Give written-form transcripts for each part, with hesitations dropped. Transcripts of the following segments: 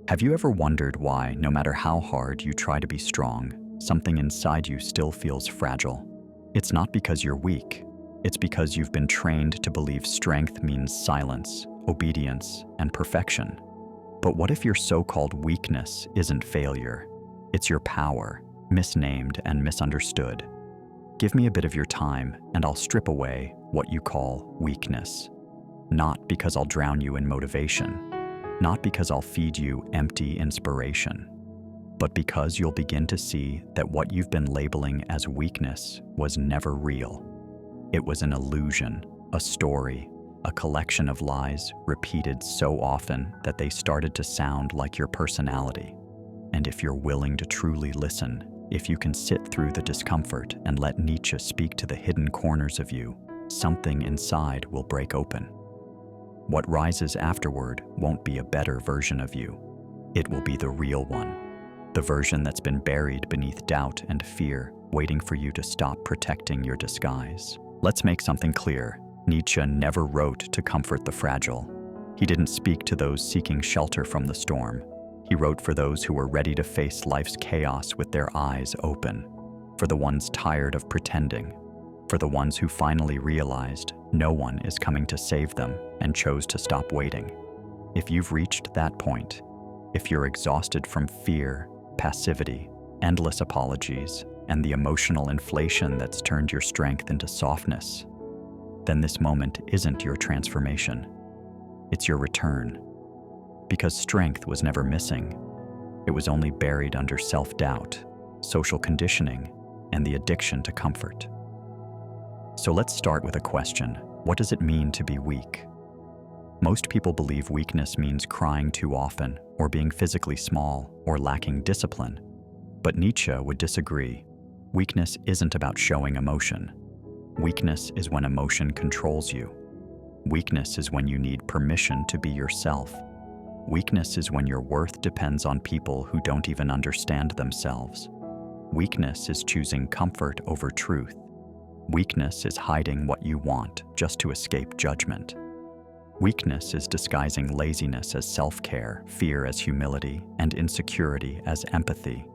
Have you ever wondered why, no matter how hard you try to be strong, something inside you still feels fragile? It's not because you're weak. It's because you've been trained to believe strength means silence, obedience, and perfection. But what if your so-called weakness isn't failure? It's your power, misnamed and misunderstood. Give me a bit of your time, and I'll strip away what you call weakness. Not because I'll drown you in motivation, not because I'll feed you empty inspiration, but because you'll begin to see that what you've been labeling as weakness was never real. It was an illusion, a story, a collection of lies repeated so often that they started to sound like your personality. And if you're willing to truly listen, if you can sit through the discomfort and let Nietzsche speak to the hidden corners of you, something inside will break open. What rises afterward won't be a better version of you. It will be the real one, the version that's been buried beneath doubt and fear, waiting for you to stop protecting your disguise. Let's make something clear. Nietzsche never wrote to comfort the fragile. He didn't speak to those seeking shelter from the storm. He wrote for those who were ready to face life's chaos with their eyes open, for the ones tired of pretending, for the ones who finally realized no one is coming to save them and chose to stop waiting. If you've reached that point, if you're exhausted from fear, passivity, endless apologies, and the emotional inflation that's turned your strength into softness, then this moment isn't your transformation. It's your return. Because strength was never missing. It was only buried under self-doubt, social conditioning, and the addiction to comfort. So let's start with a question. What does it mean to be weak? Most people believe weakness means crying too often, or being physically small, or lacking discipline. But Nietzsche would disagree. Weakness isn't about showing emotion. Weakness is when emotion controls you. Weakness is when you need permission to be yourself. Weakness is when your worth depends on people who don't even understand themselves. Weakness is choosing comfort over truth. Weakness is hiding what you want just to escape judgment. Weakness is disguising laziness as self-care, fear as humility, and insecurity as empathy.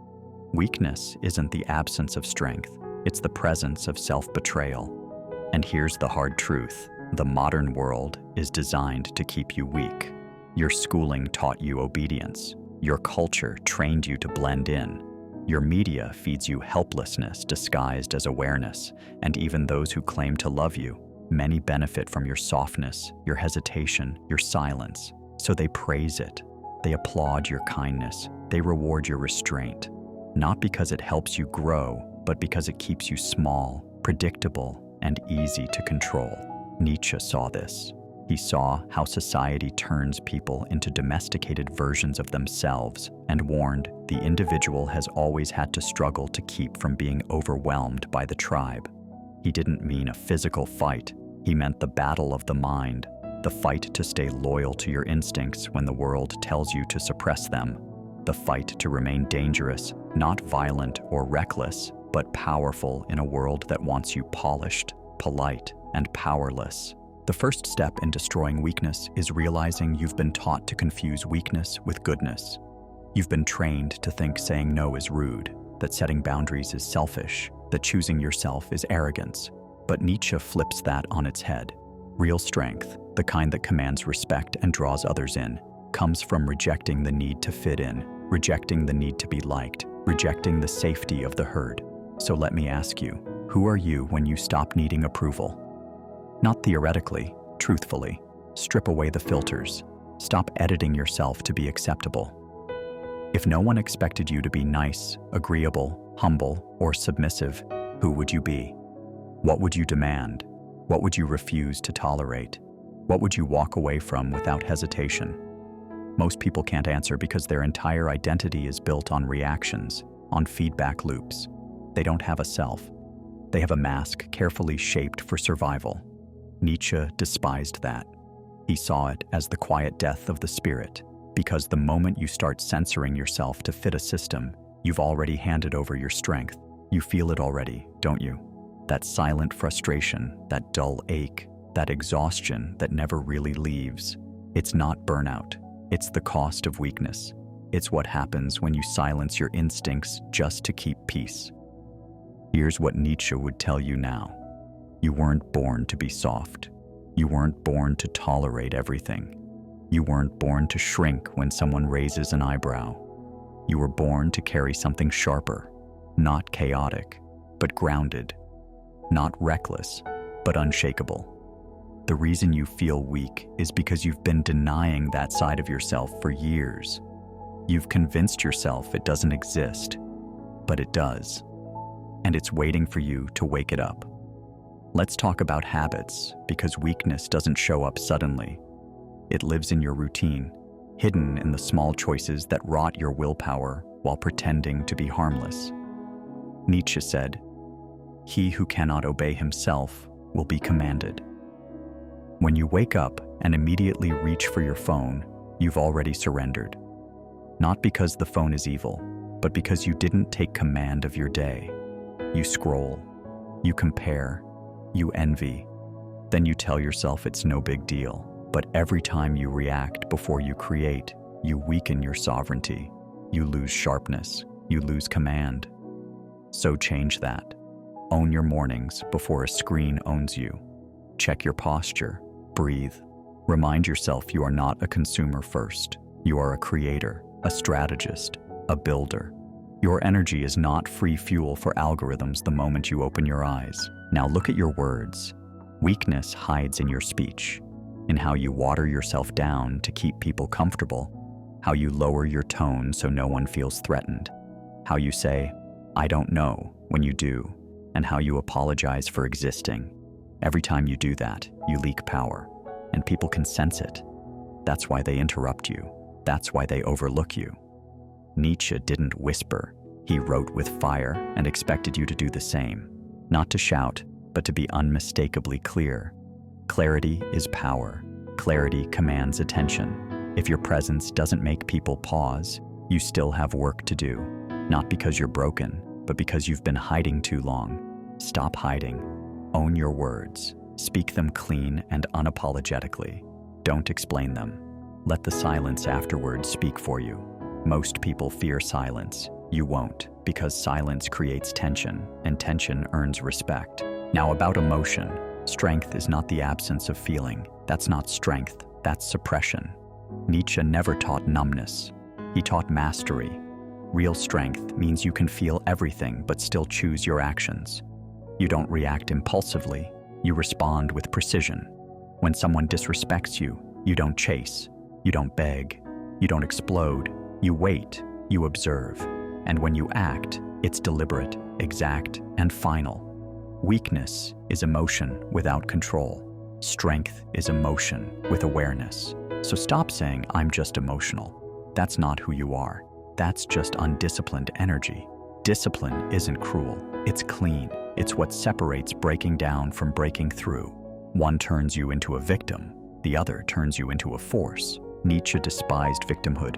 Weakness isn't the absence of strength, it's the presence of self-betrayal. And here's the hard truth. The modern world is designed to keep you weak. Your schooling taught you obedience. Your culture trained you to blend in. Your media feeds you helplessness disguised as awareness, and even those who claim to love you, many benefit from your softness, your hesitation, your silence. So they praise it. They applaud your kindness. They reward your restraint. Not because it helps you grow, but because it keeps you small, predictable, and easy to control. Nietzsche saw this. He saw how society turns people into domesticated versions of themselves and warned the individual has always had to struggle to keep from being overwhelmed by the tribe. He didn't mean a physical fight. He meant the battle of the mind, the fight to stay loyal to your instincts when the world tells you to suppress them, the fight to remain dangerous, not violent or reckless, but powerful in a world that wants you polished, polite, and powerless. The first step in destroying weakness is realizing you've been taught to confuse weakness with goodness. You've been trained to think saying no is rude, that setting boundaries is selfish, that choosing yourself is arrogance. But Nietzsche flips that on its head. Real strength, the kind that commands respect and draws others in, comes from rejecting the need to fit in, rejecting the need to be liked, rejecting the safety of the herd. So let me ask you, who are you when you stop needing approval? Not theoretically, truthfully. Strip away the filters. Stop editing yourself to be acceptable. If no one expected you to be nice, agreeable, humble, or submissive, who would you be? What would you demand? What would you refuse to tolerate? What would you walk away from without hesitation? Most people can't answer because their entire identity is built on reactions, on feedback loops. They don't have a self. They have a mask carefully shaped for survival. Nietzsche despised that. He saw it as the quiet death of the spirit, because the moment you start censoring yourself to fit a system, you've already handed over your strength. You feel it already, don't you? That silent frustration, that dull ache, that exhaustion that never really leaves. It's not burnout. It's the cost of weakness. It's what happens when you silence your instincts just to keep peace. Here's what Nietzsche would tell you now. You weren't born to be soft. You weren't born to tolerate everything. You weren't born to shrink when someone raises an eyebrow. You were born to carry something sharper, not chaotic, but grounded, not reckless, but unshakable. The reason you feel weak is because you've been denying that side of yourself for years. You've convinced yourself it doesn't exist, but it does. And it's waiting for you to wake it up. Let's talk about habits, because weakness doesn't show up suddenly. It lives in your routine, hidden in the small choices that rot your willpower while pretending to be harmless. Nietzsche said, "He who cannot obey himself will be commanded." When you wake up and immediately reach for your phone, you've already surrendered. Not because the phone is evil, but because you didn't take command of your day. You scroll, you compare, you envy. Then you tell yourself it's no big deal. But every time you react before you create, you weaken your sovereignty. You lose sharpness. You lose command. So change that. Own your mornings before a screen owns you. Check your posture. Breathe. Remind yourself you are not a consumer first. You are a creator, a strategist, a builder. Your energy is not free fuel for algorithms the moment you open your eyes. Now look at your words. Weakness hides in your speech, in how you water yourself down to keep people comfortable, how you lower your tone so no one feels threatened, how you say, "I don't know," when you do, and how you apologize for existing. Every time you do that, you leak power, and people can sense it. That's why they interrupt you. That's why they overlook you. Nietzsche didn't whisper. He wrote with fire and expected you to do the same. Not to shout, but to be unmistakably clear. Clarity is power. Clarity commands attention. If your presence doesn't make people pause, you still have work to do. Not because you're broken, but because you've been hiding too long. Stop hiding. Own your words. Speak them clean and unapologetically. Don't explain them. Let the silence afterwards speak for you. Most people fear silence. You won't, because silence creates tension, and tension earns respect. Now about emotion. Strength is not the absence of feeling. That's not strength, that's suppression. Nietzsche never taught numbness. He taught mastery. Real strength means you can feel everything but still choose your actions. You don't react impulsively, you respond with precision. When someone disrespects you, you don't chase, you don't beg, you don't explode, you wait, you observe. And when you act, it's deliberate, exact, and final. Weakness is emotion without control. Strength is emotion with awareness. So stop saying, "I'm just emotional." That's not who you are. That's just undisciplined energy. Discipline isn't cruel. It's clean. It's what separates breaking down from breaking through. One turns you into a victim. The other turns you into a force. Nietzsche despised victimhood.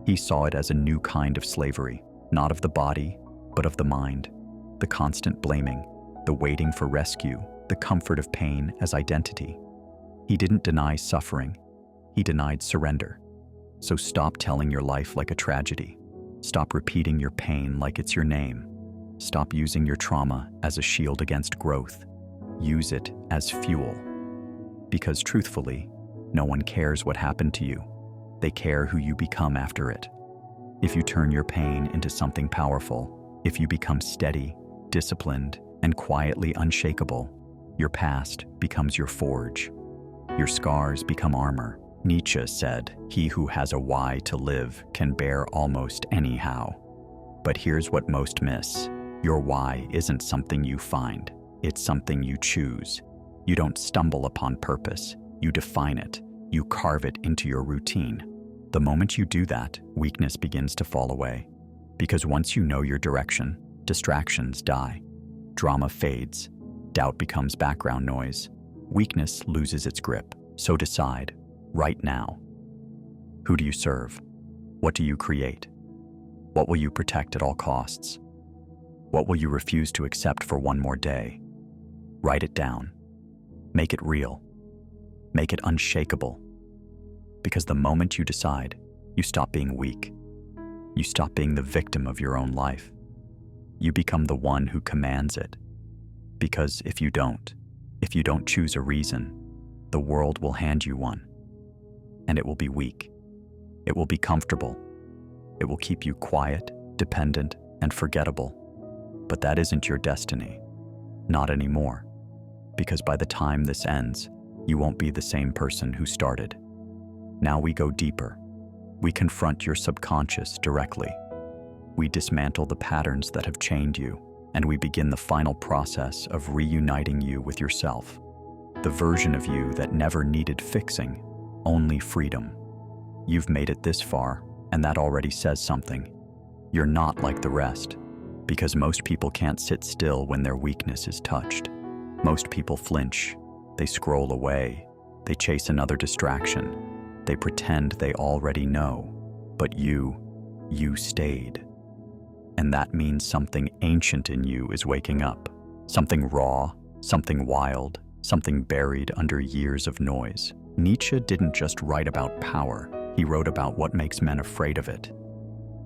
He saw it as a new kind of slavery, not of the body, but of the mind. The constant blaming, the waiting for rescue, the comfort of pain as identity. He didn't deny suffering. He denied surrender. So stop telling your life like a tragedy. Stop repeating your pain like it's your name. Stop using your trauma as a shield against growth. Use it as fuel. Because truthfully, no one cares what happened to you. They care who you become after it. If you turn your pain into something powerful, if you become steady, disciplined, and quietly unshakable, your past becomes your forge. Your scars become armor. Nietzsche said, "He who has a why to live can bear almost any how." But here's what most miss. Your why isn't something you find. It's something you choose. You don't stumble upon purpose. You define it. You carve it into your routine. The moment you do that, weakness begins to fall away. Because once you know your direction, distractions die. Drama fades. Doubt becomes background noise. Weakness loses its grip. So decide, right now. Who do you serve? What do you create? What will you protect at all costs? What will you refuse to accept for one more day? Write it down. Make it real. Make it unshakable. Because the moment you decide, you stop being weak. You stop being the victim of your own life. You become the one who commands it. Because if you don't choose a reason, the world will hand you one. And it will be weak. It will be comfortable. It will keep you quiet, dependent, and forgettable. But that isn't your destiny. Not anymore. Because by the time this ends, you won't be the same person who started. Now we go deeper. We confront your subconscious directly. We dismantle the patterns that have chained you, and we begin the final process of reuniting you with yourself. The version of you that never needed fixing, only freedom. You've made it this far, and that already says something. You're not like the rest, because most people can't sit still when their weakness is touched. Most people flinch, they scroll away, they chase another distraction, they pretend they already know, but you stayed. And that means something ancient in you is waking up, something raw, something wild, something buried under years of noise. Nietzsche didn't just write about power, he wrote about what makes men afraid of it.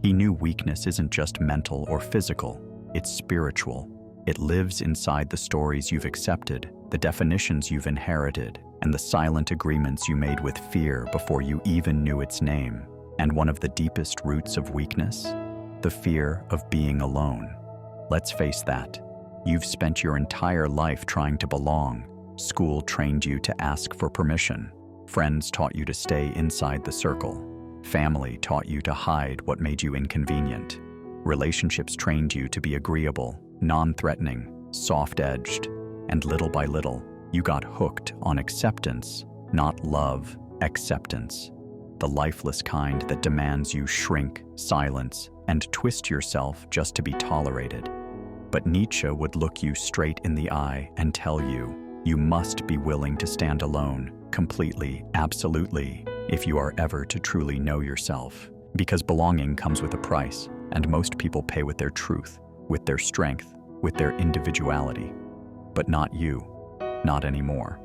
He knew weakness isn't just mental or physical, it's spiritual. It lives inside the stories you've accepted, the definitions you've inherited, and the silent agreements you made with fear before you even knew its name. And one of the deepest roots of weakness? The fear of being alone. Let's face that. You've spent your entire life trying to belong. School trained you to ask for permission. Friends taught you to stay inside the circle. Family taught you to hide what made you inconvenient. Relationships trained you to be agreeable, non-threatening, soft-edged. And little by little, you got hooked on acceptance, not love, acceptance. The lifeless kind that demands you shrink, silence, and twist yourself just to be tolerated. But Nietzsche would look you straight in the eye and tell you, you must be willing to stand alone, completely, absolutely, if you are ever to truly know yourself. Because belonging comes with a price, and most people pay with their truth, with their strength, with their individuality. But not you, not anymore.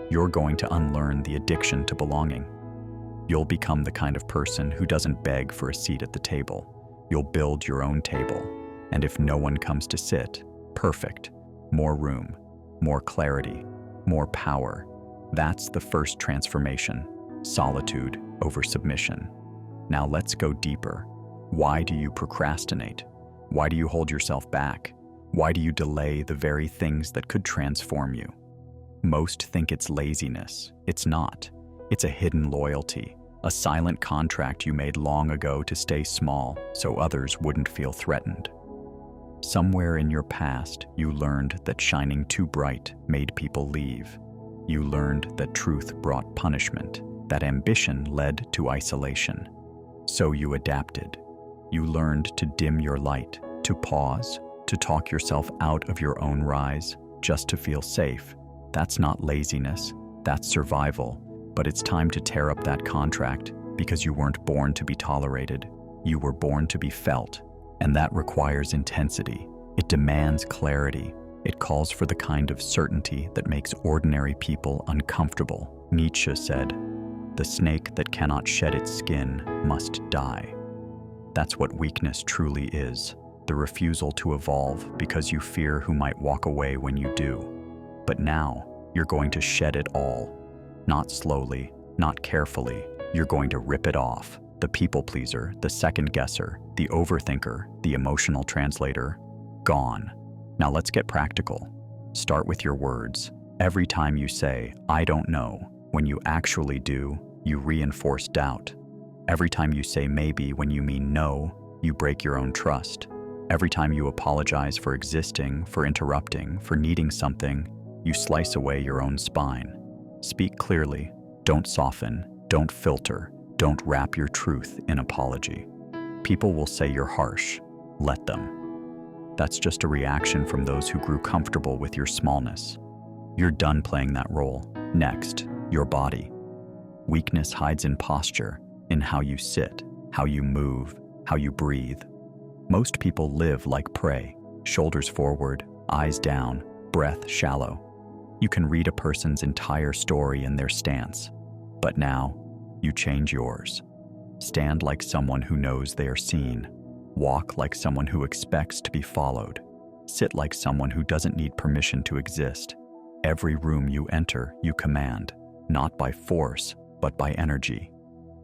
You're going to unlearn the addiction to belonging. You'll become the kind of person who doesn't beg for a seat at the table. You'll build your own table, and if no one comes to sit, perfect. More room, more clarity, more power. That's the first transformation, solitude over submission. Now let's go deeper. Why do you procrastinate? Why do you hold yourself back? Why do you delay the very things that could transform you? Most think it's laziness. It's not. It's a hidden loyalty. A silent contract you made long ago to stay small so others wouldn't feel threatened. Somewhere in your past, you learned that shining too bright made people leave. You learned that truth brought punishment, that ambition led to isolation. So you adapted. You learned to dim your light, to pause, to talk yourself out of your own rise, just to feel safe. That's not laziness, that's survival. But it's time to tear up that contract because you weren't born to be tolerated. You were born to be felt, and that requires intensity. It demands clarity. It calls for the kind of certainty that makes ordinary people uncomfortable. Nietzsche said, "The snake that cannot shed its skin must die." That's what weakness truly is, the refusal to evolve because you fear who might walk away when you do. But now, you're going to shed it all. Not slowly, not carefully. You're going to rip it off. The people pleaser, the second guesser, the overthinker, the emotional translator, gone. Now let's get practical. Start with your words. Every time you say, "I don't know," when you actually do, you reinforce doubt. Every time you say maybe when you mean no, you break your own trust. Every time you apologize for existing, for interrupting, for needing something, you slice away your own spine. Speak clearly, don't soften, don't filter, don't wrap your truth in apology. People will say you're harsh. Let them. That's just a reaction from those who grew comfortable with your smallness. You're done playing that role. Next, your body. Weakness hides in posture, in how you sit, how you move, how you breathe. Most people live like prey, shoulders forward, eyes down, breath shallow. You can read a person's entire story in their stance, but now you change yours. Stand like someone who knows they are seen. Walk like someone who expects to be followed. Sit like someone who doesn't need permission to exist. Every room you enter, you command, not by force, but by energy.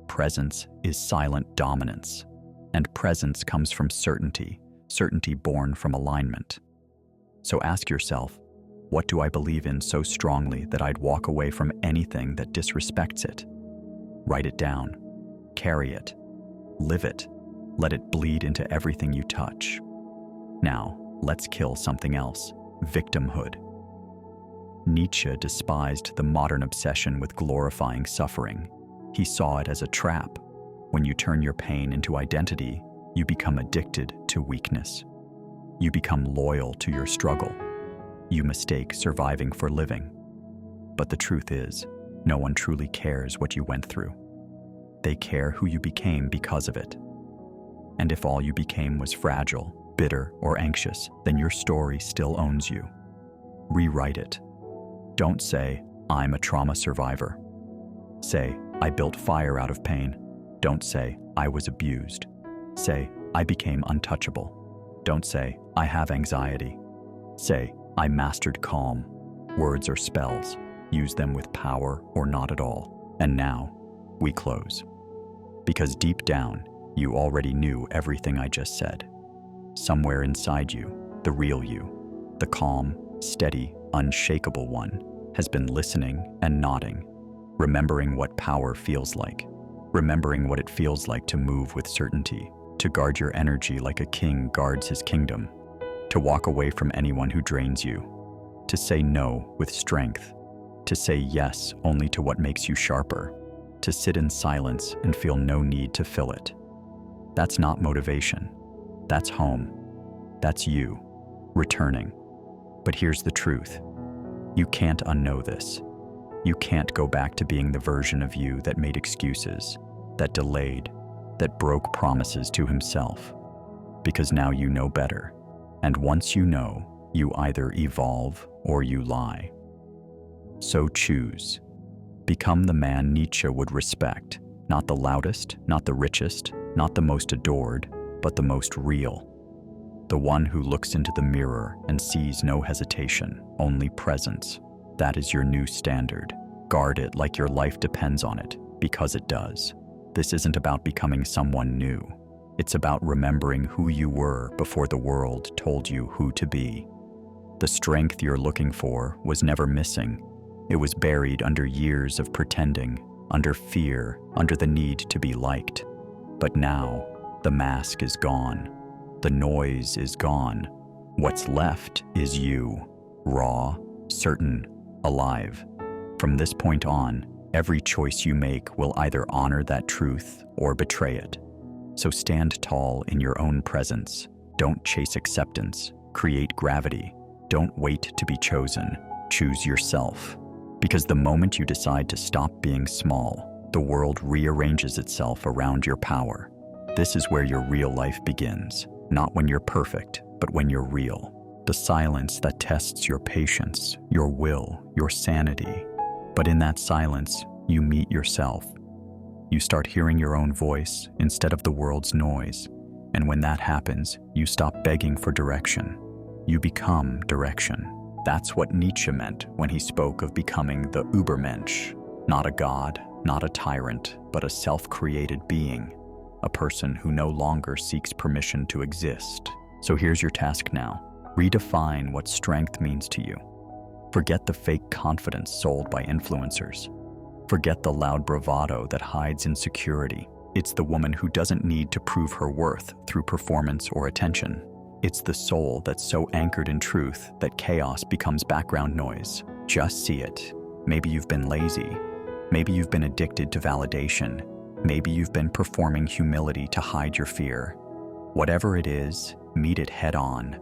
Presence is silent dominance, and presence comes from certainty, certainty born from alignment. So ask yourself, what do I believe in so strongly that I'd walk away from anything that disrespects it? Write it down, carry it, live it, let it bleed into everything you touch. Now, let's kill something else, victimhood. Nietzsche despised the modern obsession with glorifying suffering. He saw it as a trap. When you turn your pain into identity, you become addicted to weakness. You become loyal to your struggle. You mistake surviving for living. But the truth is, no one truly cares what you went through. They care who you became because of it. And if all you became was fragile, bitter, or anxious, then your story still owns you. Rewrite it. Don't say, I'm a trauma survivor. Say, I built fire out of pain. Don't say, I was abused. Say, I became untouchable. Don't say, I have anxiety. Say, I mastered calm. Words are spells. Use them with power or not at all. And now, we close. Because deep down, you already knew everything I just said. Somewhere inside you, the real you, the calm, steady, unshakable one, has been listening and nodding, remembering what power feels like, remembering what it feels like to move with certainty, to guard your energy like a king guards his kingdom, to walk away from anyone who drains you, to say no with strength, to say yes only to what makes you sharper, to sit in silence and feel no need to fill it. That's not motivation. That's home. That's you, returning. But here's the truth. You can't unknow this. You can't go back to being the version of you that made excuses, that delayed, that broke promises to himself. Because now you know better. And once you know, you either evolve or you lie. So choose. Become the man Nietzsche would respect, not the loudest, not the richest, not the most adored, but the most real. The one who looks into the mirror and sees no hesitation, only presence. That is your new standard. Guard it like your life depends on it, because it does. This isn't about becoming someone new. It's about remembering who you were before the world told you who to be. The strength you're looking for was never missing. It was buried under years of pretending, under fear, under the need to be liked. But now, the mask is gone. The noise is gone. What's left is you, raw, certain, alive. From this point on, every choice you make will either honor that truth or betray it. So stand tall in your own presence. Don't chase acceptance. Create gravity. Don't wait to be chosen. Choose yourself. Because the moment you decide to stop being small, the world rearranges itself around your power. This is where your real life begins. Not when you're perfect, but when you're real. The silence that tests your patience, your will, your sanity. But in that silence, you meet yourself. You start hearing your own voice instead of the world's noise. And when that happens, you stop begging for direction. You become direction. That's what Nietzsche meant when he spoke of becoming the Übermensch. Not a god, not a tyrant, but a self-created being. A person who no longer seeks permission to exist. So here's your task now. Redefine what strength means to you. Forget the fake confidence sold by influencers. Forget the loud bravado that hides insecurity. It's the woman who doesn't need to prove her worth through performance or attention. It's the soul that's so anchored in truth that chaos becomes background noise. Just see it. Maybe you've been lazy. Maybe you've been addicted to validation. Maybe you've been performing humility to hide your fear. Whatever it is, meet it head on.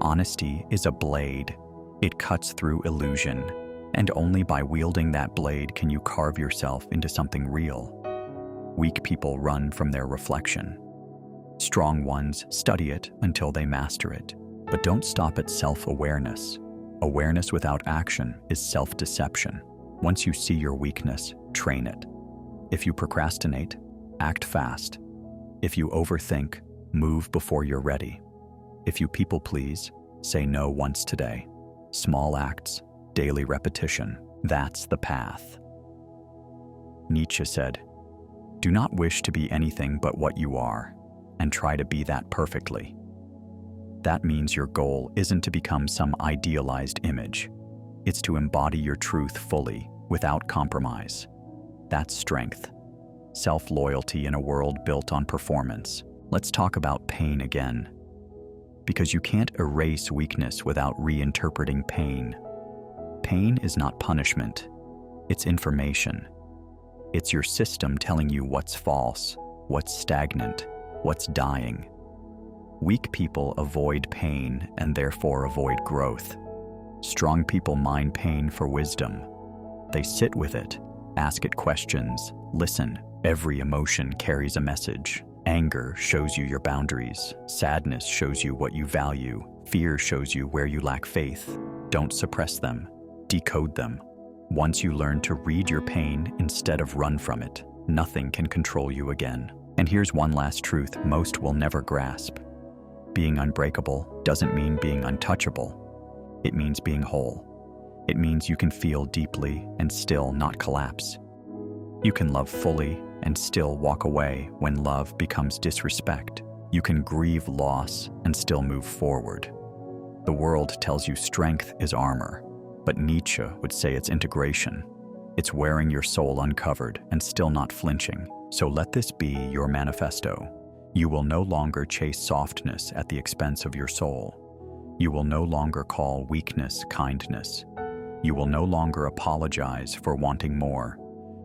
Honesty is a blade. It cuts through illusion. And only by wielding that blade can you carve yourself into something real. Weak people run from their reflection. Strong ones study it until they master it. But don't stop at self-awareness. Awareness without action is self-deception. Once you see your weakness, train it. If you procrastinate, Act fast. If you overthink, move before you're ready. If you people please, say no once today. Small acts, daily repetition, that's the path. Nietzsche said, "Do not wish to be anything but what you are, and try to be that perfectly." That means your goal isn't to become some idealized image. It's to embody your truth fully, without compromise. That's strength. Self-loyalty in a world built on performance. Let's talk about pain again. Because you can't erase weakness without reinterpreting pain. Pain is not punishment. It's information. It's your system telling you what's false, what's stagnant, what's dying. Weak people avoid pain and therefore avoid growth. Strong people mine pain for wisdom. They sit with it, ask it questions, listen. Every emotion carries a message. Anger shows you your boundaries. Sadness shows you what you value. Fear shows you where you lack faith. Don't suppress them. Decode them. Once you learn to read your pain instead of run from it, nothing can control you again. And here's one last truth most will never grasp. Being unbreakable doesn't mean being untouchable. It means being whole. It means you can feel deeply and still not collapse. You can love fully and still walk away when love becomes disrespect. You can grieve loss and still move forward. The world tells you strength is armor, but Nietzsche would say it's integration. It's wearing your soul uncovered and still not flinching. So let this be your manifesto. You will no longer chase softness at the expense of your soul. You will no longer call weakness kindness. You will no longer apologize for wanting more.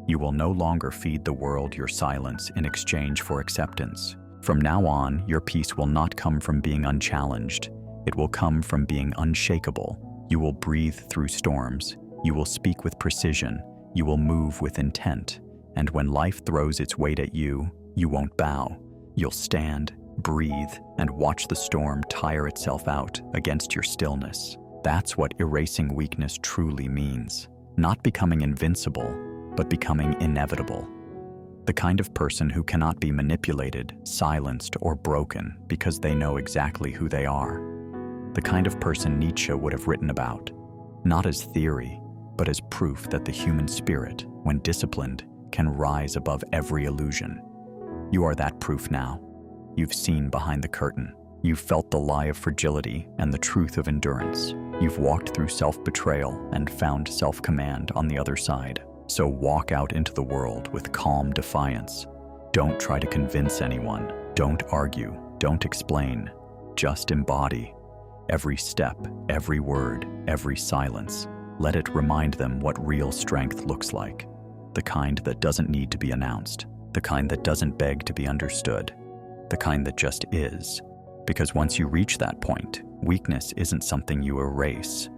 You will no longer feed the world your silence in exchange for acceptance. From now on, your peace will not come from being unchallenged. It will come from being unshakable. You will breathe through storms. You will speak with precision. You will move with intent. And when life throws its weight at you, you won't bow. You'll stand, breathe, and watch the storm tire itself out against your stillness. That's what erasing weakness truly means. Not becoming invincible, but becoming inevitable. The kind of person who cannot be manipulated, silenced, or broken because they know exactly who they are. The kind of person Nietzsche would have written about, not as theory, but as proof that the human spirit, when disciplined, can rise above every illusion. You are that proof now. You've seen behind the curtain. You've felt the lie of fragility and the truth of endurance. You've walked through self-betrayal and found self-command on the other side. So walk out into the world with calm defiance. Don't try to convince anyone. Don't argue. Don't explain. Just embody. Every step, every word, every silence. Let it remind them what real strength looks like. The kind that doesn't need to be announced. The kind that doesn't beg to be understood. The kind that just is. Because once you reach that point, weakness isn't something you erase.